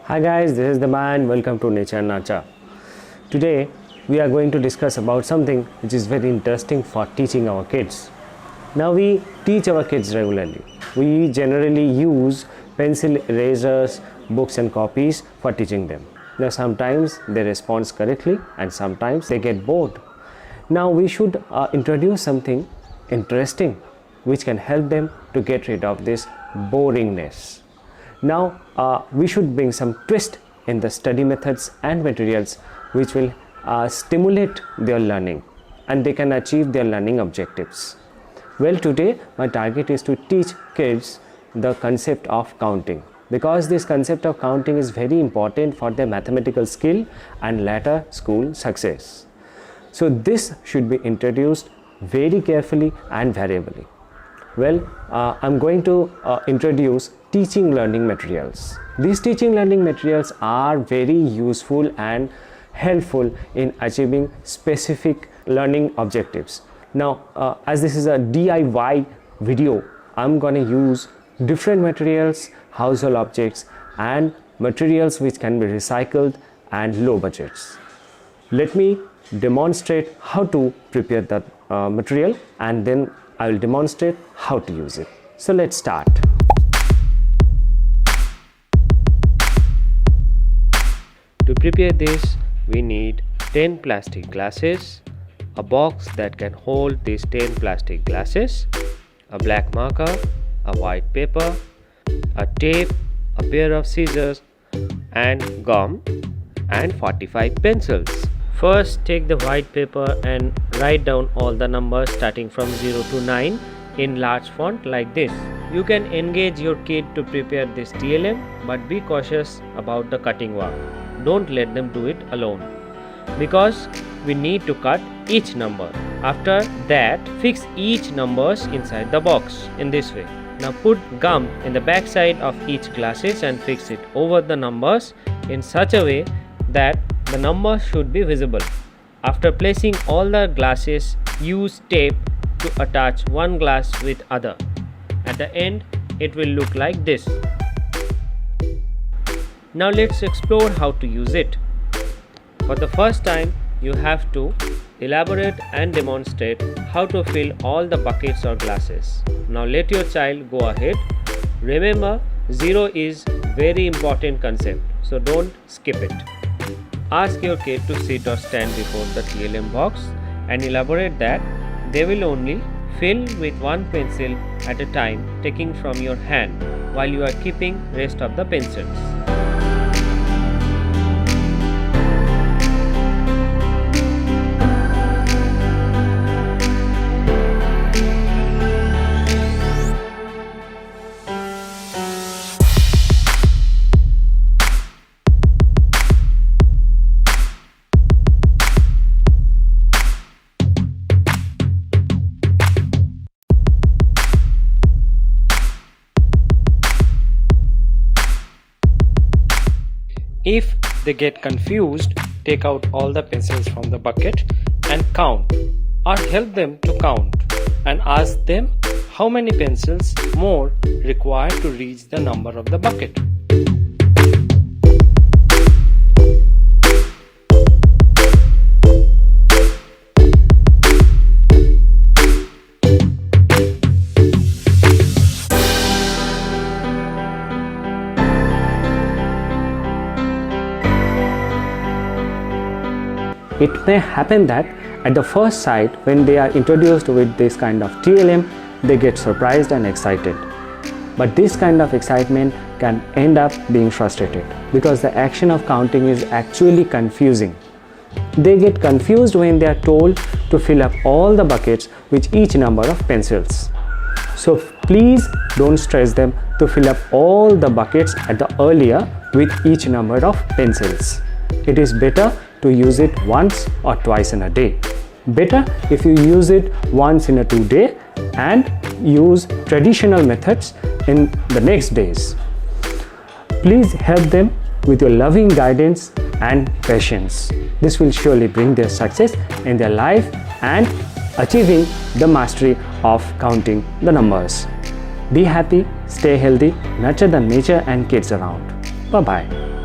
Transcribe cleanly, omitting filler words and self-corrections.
Hi guys, this is the man. Welcome to Nature Nacha. Today we are going to discuss about something which is very interesting for teaching our kids. Now we teach our kids regularly. We generally use pencil, erasers, books and copies for teaching them. Now sometimes they respond correctly and sometimes they get bored. Now we should introduce something interesting which can help them to get rid of this boringness. Now we should bring some twist in the study methods and materials which will stimulate their learning and they can achieve their learning objectives. Well, today my target is to teach kids the concept of counting, because this concept of counting is very important for their mathematical skill and later school success. So this should be introduced very carefully and variably. Well, I'm going to introduce teaching learning materials. These teaching learning materials are very useful and helpful in achieving specific learning objectives. Now, as this is a DIY video, I'm going to use different materials, household objects and materials which can be recycled and low budgets. Let me demonstrate how to prepare that material and then I will demonstrate how to use it. So let's start. To prepare this, we need 10 plastic glasses, a box that can hold these 10 plastic glasses, a black marker, a white paper, a tape, a pair of scissors and gum and 45 pencils. First, take the white paper and write down all the numbers starting from 0 to 9 in large font like this. You can engage your kid to prepare this TLM, but be cautious about the cutting work. Don't let them do it alone, because we need to cut each number. After that, fix each numbers inside the box in this way. Now put gum in the back side of each glasses and fix it over the numbers in such a way that the numbers should be visible. After placing all the glasses, use tape to attach one glass with other. At the end, it will look like this. Now let's explore how to use it. For the first time, you have to elaborate and demonstrate how to fill all the buckets or glasses. Now let your child go ahead. Remember, 0 is very important concept, so don't skip it. Ask your kid to sit or stand before the TLM box and elaborate that they will only fill with one pencil at a time, taking from your hand while you are keeping rest of the pencils. If they get confused, take out all the pencils from the bucket and count, or help them to count and ask them how many pencils more required to reach the number of the bucket. It may happen that at the first sight, when they are introduced with this kind of TLM, they get surprised and excited. But this kind of excitement can end up being frustrated, because the action of counting is actually confusing. They get confused when they are told to fill up all the buckets with each number of pencils. So please don't stress them to fill up all the buckets at the earlier with each number of pencils. It is better to use it once or twice in a day. Better if you use it once in a 2 day and use traditional methods in the next days. Please help them with your loving guidance and patience. This will surely bring their success in their life and achieving the mastery of counting the numbers. Be happy, stay healthy, nurture the nature and kids around. Bye-bye.